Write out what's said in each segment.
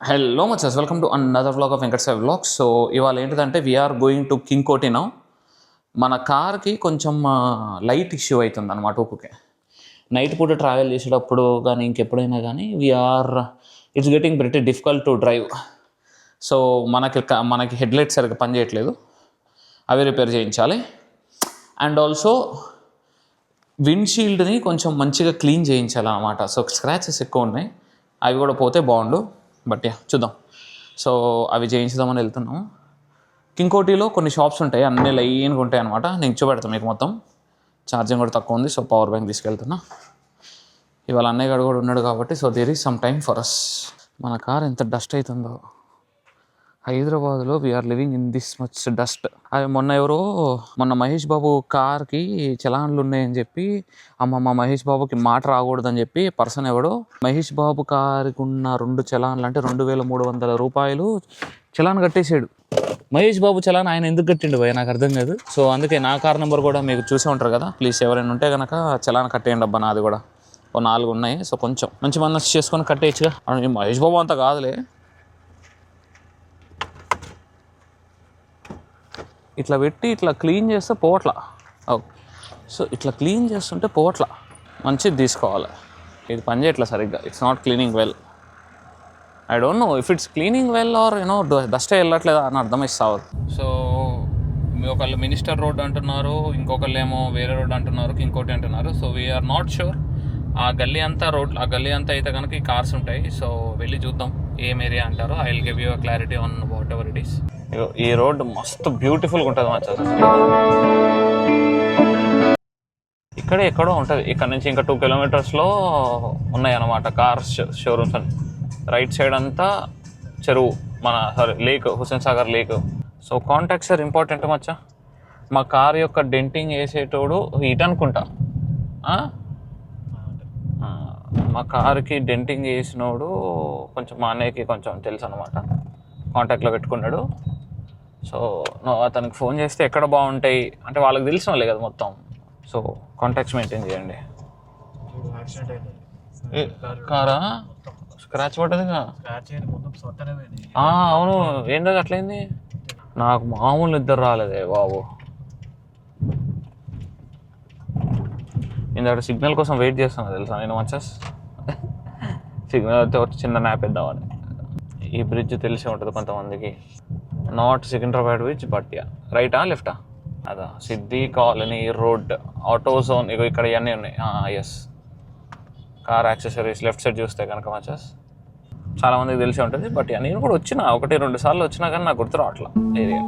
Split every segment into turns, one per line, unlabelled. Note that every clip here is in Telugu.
హలో మచస్ welcome to another vlog of Venkat Sai vlog. So ఇవాళ ఏంటిదంటే we're going to King Koti now. మన కార్కి కొంచెం లైట్ ఇష్యూ అవుతుంది అనమాట. ఒక్కొక్క నైట్ పూట ట్రావెల్ చేసేటప్పుడు కానీ ఇంకెప్పుడైనా కానీ it's getting very difficult to drive. So మనకి హెడ్లైట్స్ సరిగ్గా పనిచేయట్లేదు, అవి రిపేర్ చేయించాలి. అండ్ ఆల్సో విండ్షీల్డ్ని కొంచెం మంచిగా క్లీన్ చేయించాలన్నమాట. సో స్క్రాచెస్ ఎక్కువ ఉన్నాయి, అవి కూడా పోతే బాగుండు. బట్ చూద్దాం. సో అవి చేయించుదామని వెళ్తున్నాము. కింగ్ కోటిలో కొన్ని షాప్స్ ఉంటాయి, అన్నీ లైన్గా ఉంటాయి అనమాట. నేను చూపెడతాను మీకు మొత్తం. ఛార్జింగ్ కూడా తక్కువ ఉంది, సో పవర్ బ్యాంక్ తీసుకెళ్తున్నా. ఇవాళ అన్నయ్య గడు కూడా ఉన్నాడు కాబట్టి so there is some time for us. మన కార్ ఎంత డస్ట్ అవుతుందో. హైదరాబాద్లో we are living in this much dust. అది మొన్న మహేష్ బాబు కార్కి చలాన్లు ఉన్నాయని చెప్పి మా మహేష్ బాబుకి మాట రాకూడదని చెప్పి పర్సన్ ఎవడో మహేష్ బాబు కార్కి ఉన్న 2 చలాన్లు అంటే 2,300 రూపాయలు చలాన్ కట్టేసాడు. మహేష్ బాబు చలాన్ ఆయన ఎందుకు కట్టిండు భయ నాకు అర్థం కాదు. సో అందుకే నా కార్ నెంబర్ కూడా మీకు చూసే ఉంటారు కదా. ప్లీజ్ ఎవరైనా ఉంటే కనుక చలాన్ కట్టేయండి అబ్బా. నాది కూడా 4 ఉన్నాయి. సో కొంచెం మంచి మనసు చేసుకొని కట్టేయచ్చుగా. మహేష్ బాబు అంత కాదులే. ఇట్లా పెట్టి ఇట్లా క్లీన్ చేస్తే పోవట్లా. సో ఇట్లా క్లీన్ చేస్తుంటే పోవట్లా. మంచిది తీసుకోవాలి. ఇది పని చేయట్లా సరిగ్గా. It's not cleaning well. I don't know if it's cleaning well or డస్టే వెళ్ళట్లేదా అని అర్థమిస్తావు. సో ఒకళ్ళు మినిస్టర్ రోడ్ అంటున్నారు, ఇంకొకళ్ళు ఏమో వేరే రోడ్ అంటున్నారు, ఇంకోటి అంటున్నారు. So we're not sure. ఆ గల్లీ అంతా అయితే కనుక ఈ కార్స్ ఉంటాయి. సో వెళ్ళి చూద్దాం ఏం ఏరియా అంటారో. I will give you clarity on what ever it is. ఈ రోడ్డు మస్తు బ్యూటిఫుల్గా ఉంటుంది మచ్చా. ఇక్కడే ఎక్కడో ఉంటుంది. ఇక్కడ నుంచి ఇంకా 2 కిలోమీటర్స్లో ఉన్నాయి అన్నమాట కార్స్ షోరూమ్స్ అని. రైట్ సైడ్ అంతా చెరువు, lake, Hussain Sagar lake. So contacts are important మచ్చా. మా కార్ యొక్క డెంటింగ్ వేసేటోడు ఇటు అనుకుంటా. మా కార్కి డెంటింగ్ వేసినోడు కొంచెం మా అన్నయ్యకి కొంచెం తెలుసు అనమాట. కాంటాక్ట్లో పెట్టుకున్నాడు. సో అతనికి ఫోన్ చేస్తే ఎక్కడ బాగుంటాయి అంటే వాళ్ళకి తెలిసిన వాళ్ళే కదా మొత్తం. సో కాంటాక్ట్స్ మెయింటైన్ చేయండి. కారా స్క్రాచ్ పడ్డదిగా. అవును, ఏంటది అట్లయింది. నాకు మామూలు నిద్ర రాలేదే బాబు. ఇందాక సిగ్నల్ కోసం వెయిట్ చేస్తాను తెలుసా నేను మచ్చస్. సిగ్నల్ అయితే చిన్న న్యాప్ ఇద్దామని. ఈ బ్రిడ్జ్ తెలిసి ఉంటుంది కొంతమందికి. నాట్ సికింద్రాబాద్ బ్రిడ్జ్ బట్ రైటా లెఫ్టా? అదా సిద్ధి కాలనీ రోడ్, ఆటో జోన్. ఇక్కడ ఇవన్నీ ఉన్నాయి. Yes, car accessories left side చూస్తే కనుక మచ్చస్ చాలామందికి తెలిసి ఉంటుంది. బట్ నేను కూడా వచ్చిన 1-2 సార్లు వచ్చినా కానీ నాకు గుర్తు రావట్లా ఏరియా.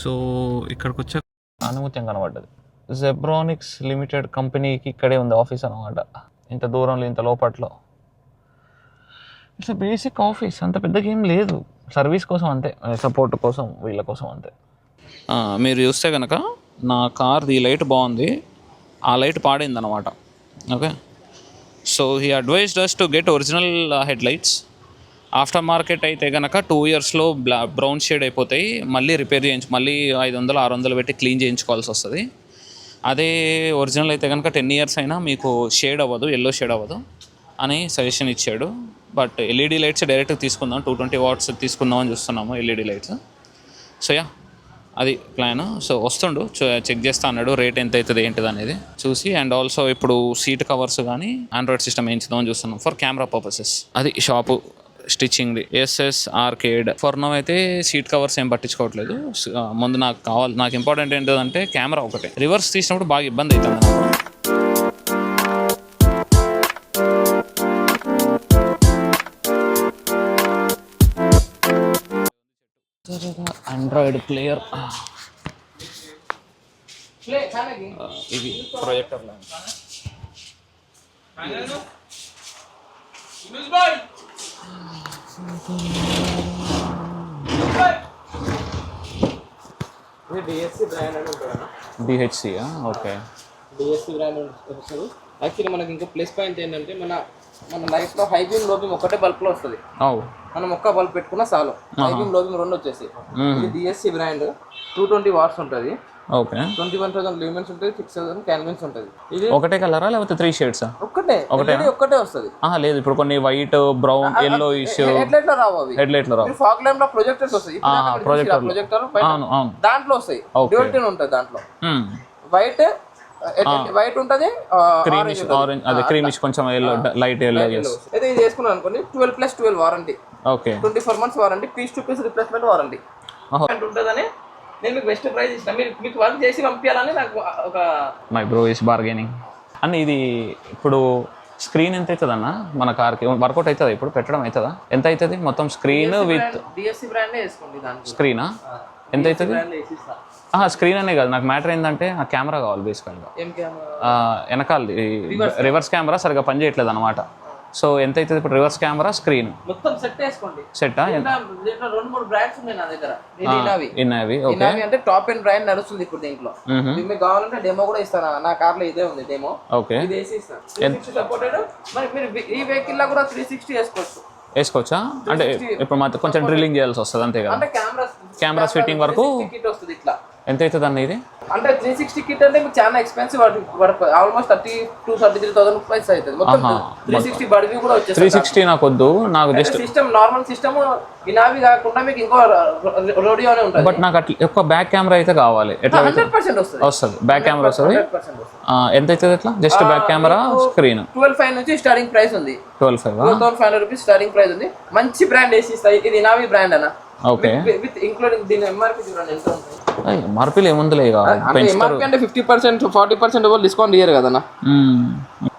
సో ఇక్కడికి వచ్చే అనుమతి కనబడ్డది. జెబ్రానిక్స్ లిమిటెడ్ కంపెనీకి ఇక్కడే ఉంది ఆఫీస్ అనమాట. ఇంత దూరంలో, ఇంత లోపట్లో. ఇట్స్ బేసిక్ ఆఫీస్, అంత పెద్దగా ఏం లేదు. సర్వీస్ కోసం అంతే, సపోర్ట్ కోసం, వీళ్ళ కోసం అంతే. మీరు చూస్తే కనుక నా కార్ది లైట్ బాగుంది, ఆ లైట్ పాడైంది అనమాట. Okay, so he advised us to get original head lights. After market అయితే కనుక 2 ఇయర్స్లో బ్రౌన్ షేడ్ అయిపోతాయి. మళ్ళీ రిపేర్ మళ్ళీ 500-600 పెట్టి క్లీన్ చేయించుకోవాల్సి వస్తుంది. అదే ఒరిజినల్ అయితే కనుక 10 ఇయర్స్ అయినా మీకు షేడ్ అవ్వదు, ఎల్లో షేడ్ అవ్వదు అని సజెషన్ ఇచ్చాడు. బట్ ఎల్ఈడి లైట్స్ డైరెక్ట్గా తీసుకుందాం, 220 వాట్స్ తీసుకుందాం అని చూస్తున్నాము ఎల్ఈడి లైట్స్. సో అది ప్లాన్. సో వస్తుండు, చెక్ చేస్తా అన్నాడు రేట్ ఎంత అవుతుంది ఏంటిది అనేది చూసి. అండ్ ఆల్సో ఇప్పుడు సీట్ కవర్స్ కానీ ఆండ్రాయిడ్ సిస్టమ్ వేయించుదామని చూస్తున్నాం ఫర్ కెమెరా పర్పసెస్. అది షాపు స్టిచ్చింగ్ది ఎస్ఎస్ ఆర్కేడ్. ఫర్ నౌ అయితే సీట్ కవర్స్ ఏం పట్టించుకోవట్లేదు. ముందు నాకు ఇంపార్టెంట్ ఏంటంటే కెమెరా ఒకటే. రివర్స్ తీసినప్పుడు బాగా ఇబ్బంది అవుతుంది. ఆండ్రాయిడ్ ప్లేయర్, ఇది projector lamp. DHC. Okay,
DSC brand వస్తుంది. యాక్చువల్లీ మనకి ఇంకా ప్లస్ పాయింట్ ఏంటంటే మన మన లైఫ్ లో హై బీమ్ లో బీమ్ ఒకటే బల్బ్ లో వస్తుంది. మనం ఒక్క బల్బ్ పెట్టుకున్నా చాలు. హై బీమ్ లో బీమ్ రెండు వచ్చేసి. ఇది డిఎస్సి బ్రాండ్ 220 వాట్స్ ఉంటుంది.
ఓకే
21,000 ల్యూమెన్స్ ఉంటుంది, 6,000 క్యాన్విన్స్ ఉంటుంది. ఇది
ఒకటే కలరా లేకపోతే 3 షేడ్స్?
ఒకటే వస్తుంది.
లేదు ఇప్పుడు కొన్ని white, brown, yellow issue
headlight లో రావు అవి.
హెడ్లైట్ లో రావు.
ఫాగ్ ల్యాంప్ లో ప్రొజెక్టర్స్ వస్తాయి. ప్రొజెక్టర్ దాంట్లో వస్తాయి. డ్యూయల్ ఉంటుంది దాంట్లో. వైట్ ఉంటుంది,
ఆరెంజ్ అదే క్రీమిష్ కొంచెం ఎల్లో, లైట్ ఎల్లో.
అయితే ఇది చేసుకున్నాను అనుకోండి 12+12 warranty. Okay 24 months warranty, piece to piece replacement warranty ఉంటుందని నేను మీకు బెస్ట్ ప్రైస్ ఇచ్చిన. మీరు మీకు వర్క్ చేసి పంపించాలని నాకు ఒక
మై బ్రో ఇస్ బార్గెనింగ్ అన్న. ఇది ఇప్పుడు స్క్రీన్ ఎంత అవుతుంది అన్న మన కార్కి? వర్కౌట్ అవుతుందా ఇప్పుడు పెట్టడం? అవుతుందా? ఎంత అవుతుంది మొత్తం స్క్రీన్ విత్
డిఎస్సి బ్రాండ్ వేసుకోండి. దానికి
స్క్రీనా ఎంత అవుతుంది? స్క్రీన్ అనే కాదు, నాకు మ్యాటర్ ఏంటంటే ఆ కెమెరా కావాలి బేసికల్గా. వెనకాలది రివర్స్ కెమెరా సరిగా పని చేయట్లేదు అనమాట. సో ఎంత అవుతుంది ఇప్పుడు రివర్స్ కెమెరా, స్క్రీన్
మొత్తం సెట్ వేసుకోండి.
సెట్టా?
2-3 బ్రాండ్స్ ఉన్నాయి నా దగ్గర.
ఇన్నవి
అంటే టాప్ ఎండ్ బ్రాండ్ నడుస్తుంది ఇప్పుడు దీంట్లో. మీకు కావాలంటే డెమో కూడా ఇస్తాను. నా కార్ లో ఇదే ఉంది డెమో.
ఓకే
ఇది వేసి ఇస్తాను. 360 సపోర్టెడ్. మరి మీరు ఈ వెహికల్ లో కూడా 360
వేసుకోవచ్చా? అంటే ఇప్పుడు మాత్రం కొంచెం డ్రిల్లింగ్ చేయాల్సి వస్తుంది అంతే కదా? కెమెరా ఫిట్టింగ్ వరకు ఎంత అవుతుంది అన్న ఇది?
అంటే 360 కిట్ అంటే మీకు చాలా ఎక్స్పెన్సివ్ పడుతుంది. ఆల్మోస్ట్ 32,000-33,000 రూపీస్ అవుతుంది మొత్తం. 360 బడివి కూడా వచ్చేసి
360 నాకు వద్దు. నాకు జస్ట్
సిస్టమ్ నార్మల్ సిస్టమ్ ఇనావి కాకుండా మీకు ఇంకో రోడియోనే ఉంటుంది.
బట్ నాకు అట్లా ఎక్కువ బ్యాక్ కెమెరా అయితే కావాలి. ఎట్లా
100% వస్తుంది
బ్యాక్ కెమెరా వస్తుంది. ఎంత అవుతుంది ఎట్లా? జస్ట్ బ్యాక్ కెమెరా, స్క్రీన్
12,500 నుంచి స్టార్టింగ్ ప్రైస్ ఉంది. 12,500 రూపీస్ స్టార్టింగ్ ప్రైస్ ఉంది. మంచి బ్రాండ్ వేసి ఇస్తాయి. ఇది ఇనావి బ్రాండ్ అన్న. ఓకే విత్ ఇంక్లూడింగ్ దీని ఎంఆర్పి చూడండి ఎంత ఉంటుంది.
ఎంఆర్పీలు ఏముందిలే
అంటే ఎంఆర్పి అంటే 50% 40% వాళ్ళు డిస్కౌంట్ ఇయ్యరు కదన్నా.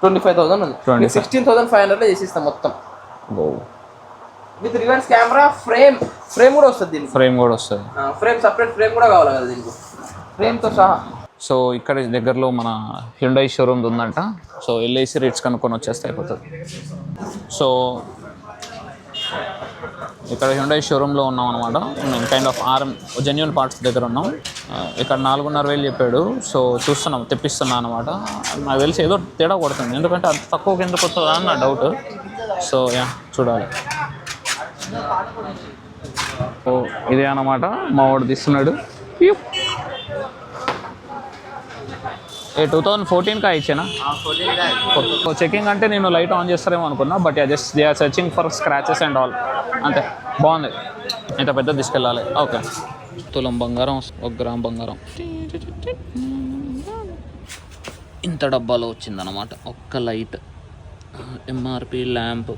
25,000 ఉంది. 16,500 లో చేసి ఇస్తాం మొత్తం. విత్ రివర్స్ కెమెరా, ఫ్రేమ్ కూడా వస్తుంది. దీనికి ఫ్రేమ్ సపరేట్ ఫ్రేమ్ కూడా కావాలి కదా దీనికి, ఫ్రేమ్ తో సహా.
సో ఇక్కడ దగ్గరలో మన హ్యుండై షోరూమ్ ఉందంట. సో ఎల్ఐసి రేట్స్ కనుక్కొని వచ్చేస్తే అయిపోతుంది. సో ఇక్కడ హ్యుండై షోరూంలో ఉన్నాం అనమాట. మేము కైండ్ ఆఫ్ జెన్యూన్ పార్ట్స్ దగ్గర ఉన్నాం. ఇక్కడ 4,500 చెప్పాడు. సో చూస్తున్నాం, తెప్పిస్తున్నాను అనమాట. నాకు తెలిసి ఏదో తేడా కొడుతుంది, ఎందుకంటే అంత తక్కువకి ఎందుకు వస్తుందా అని నా డౌట్. సో చూడాలి. సో ఇదే అనమాట మా వాడు తీస్తున్నాడు. 2014 ఇచ్చానా? చెకింగ్ అంటే నేను లైట్ ఆన్ చేస్తారేమో అనుకున్నా. But just they are searching for scratches and all. అంతే, బాగుంది. ఇంత పెద్ద తీసుకెళ్ళాలి. ఓకే తులం బంగారం, 1 గ్రామ్ బంగారం ఇంత డబ్బాలో వచ్చిందనమాట. ఒక్క light, MRP lamp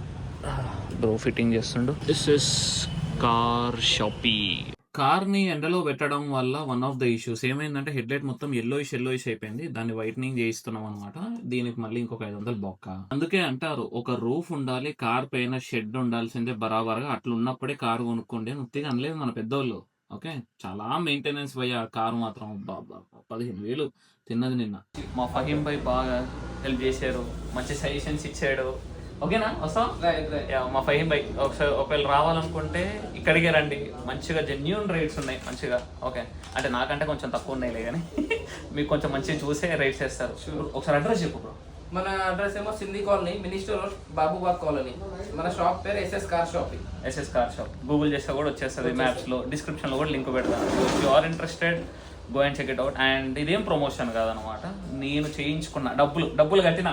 bro fitting చేస్తుండు. దిస్ ఇస్ కార్ షాపీ. కార్ని ఎండలో పెట్టడం వల్ల వన్ ఆఫ్ ద ఇష్యూస్ ఏమైందంటే హెడ్లైట్ మొత్తం ఎల్లోయిష్ అయిపోయింది. దాన్ని వైట్నింగ్ చేయిస్తున్నాం అనమాట. దీనికి మళ్ళీ ఇంకొక 500 బొక్క. అందుకే అంటారు ఒక రూఫ్ ఉండాలి, కార్ పైన షెడ్ ఉండాల్సిందే బరాబర్గా. అట్లా ఉన్నప్పుడే కారు కొనుక్కోండి అని ఉత్తిగా అనలేదు మన పెద్దోళ్ళు. ఓకే చాలా మెయింటెనెన్స్ పోయి ఆ కారు మాత్రం 15,000 తిన్నది నిన్న. మా ఫహీం భాయ్ బాగా హెల్ప్ చేశారు, మంచి సజెషన్స్ ఇచ్చాడు. ఓకేనా? వస్తాం. మా ఫహీం భాయ్ ఒకవేళ రావాలనుకుంటే ఇక్కడికే రండి. మంచిగా జెన్యూన్ రేట్స్ ఉన్నాయి మంచిగా. ఓకే అంటే నాకంటే కొంచెం తక్కువ ఉన్నాయిలే కానీ మీకు కొంచెం మంచిగా చూసే రేట్స్ వేస్తారు. ఒకసారి అడ్రస్ చెప్పు బ్రో.
మన అడ్రస్ ఏమో Sindhi colony, minister road, Babubagh colony. మన షాప్ పేరు ఎస్ఎస్ కార్ షాప్. గూగుల్ చేస్తే కూడా వచ్చేస్తుంది. మ్యాప్స్లో డిస్క్రిప్షన్లో కూడా లింక్ పెడతాను. If you are interested go and check it out. And ఇదేం ప్రమోషన్ కాదనమాట, నేను చేయించుకున్న డబ్బులు కట్టిన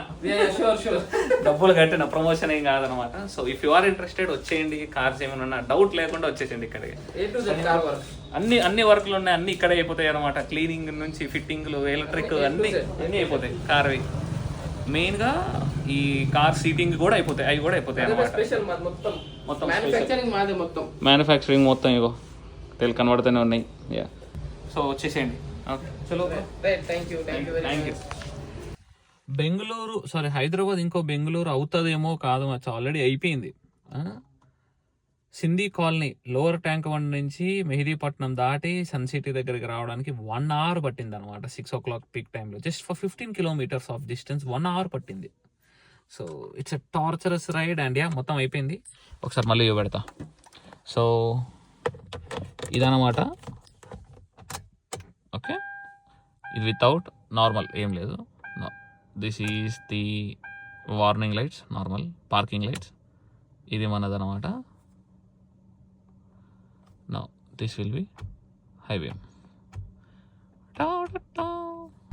డబ్బులు కట్టిన ప్రమోషన్ ఏం కాదనమాట. So if you are interested వచ్చేయండి. కార్స్ ఏమైనా డౌట్ లేకుండా వచ్చేసేయండి ఇక్కడికి. అన్ని వర్క్లు ఉన్నాయి, అన్ని ఇక్కడే అయిపోతాయి అనమాట. క్లీనింగ్ నుంచి ఫిట్టింగ్లు, ఎలక్ట్రిక్ అన్ని అయిపోతాయి కార్వి. మెయిన్గా ఈ కార్ సీటింగ్ కూడా అయిపోతాయి, అవి కూడా అయిపోతాయి అనమాట. మొత్తం మ్యానుఫ్యాక్చరింగ్ మొత్తం ఇగో కనబడుతూనే ఉన్నాయి. సో వచ్చేసేయండి. ఓకే చలో, థ్యాంక్ యూ. బెంగళూరు హైదరాబాద్ ఇంకో బెంగళూరు అవుతుందేమో, కాదు మచ్చ ఆల్రెడీ అయిపోయింది. సింధీ కాలనీ లోవర్ ట్యాంక్ 1 నుంచి మెహదీపట్నం దాటి సన్ సిటీ దగ్గరికి రావడానికి 1 hour పట్టింది అనమాట. 6 o'clock పీక్ టైంలో just for 15 kilometers of distance 1 hour పట్టింది. So it's a torturous ride. And మొత్తం అయిపోయింది. ఒకసారి మళ్ళీ పెడతా. సో ఇదన్నమాట. ఓకే ఇది వితౌట్ నార్మల్ ఏం లేదు. This is the
warning lights normal, parking lights. ఇది మనదన్నమాట. No this will be highway.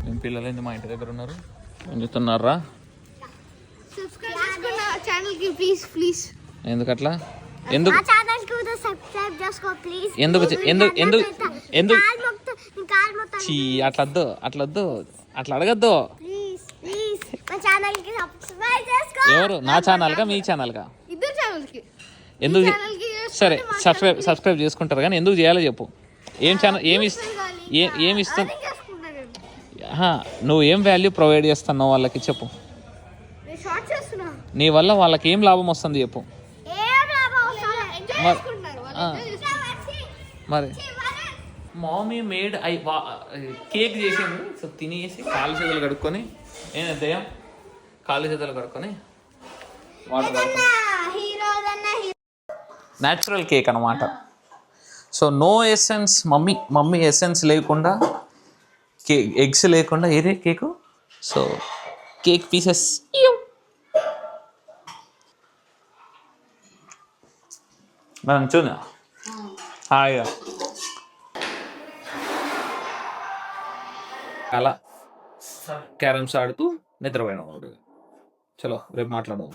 ఏం పిల్లలు ఏంది మా ఇంటి దగ్గర ఉన్నారు, ఏం చెప్తున్నారా?
సబ్స్క్రైబ్ చేసుకోండి ఛానల్ కి ప్లీజ్.
ఎందుకట్లా? ఎందుకు
ఛానల్ కి సబ్స్క్రైబ్ చేసుకో ప్లీజ్.
ఎందుకు ఎందుకు ఎందుకు ఎందుకు
కాల్ మొత్తం
చీ అట్లొద్దు అట్లా అడగద్దు.
ప్లీజ్ మా ఛానల్ కి సబ్స్క్రైబ్ చేసుకో.
ఎవరు? నా ఛానల్గా మీ ఛానల్గా?
ఇద్దరు ఛానల్ కి.
ఎందుకు? సరే సబ్స్క్రైబ్ చేసుకుంటారు కానీ ఎందుకు చేయాలో చెప్పు. ఏం ఛానల్ ఏమి ఇస్తుంది? నువ్వు ఏం వాల్యూ ప్రొవైడ్ చేస్తున్నావు వాళ్ళకి చెప్పు.
నేను షార్ట్ చేస్తున్నా.
నీ వల్ల వాళ్ళకి ఏం లాభం వస్తుంది చెప్పు.
ఏం లాభం వస్తలే, ఎంజాయ్ చేసుకుంటారు వాళ్ళు.
మరి మామీ మేడ్ కేక్ చేసింది. సో తినేసి కాలు చేతులు కడుక్కొని, ఏంటంటే కాలు చేతులు కడుక్కొని వాటర్ న్యాచురల్ కేక్ అనమాట. So no essence, mummy essence లేకుండా, ఎగ్స్ లేకుండా ఏదే కేకు. సో కేక్ పీసెస్ మనం చూద్దాం హాయిగా అలా క్యారమ్స్ ఆడుతూ నిద్రపోయినాం. చలో రేపు మాట్లాడదాం.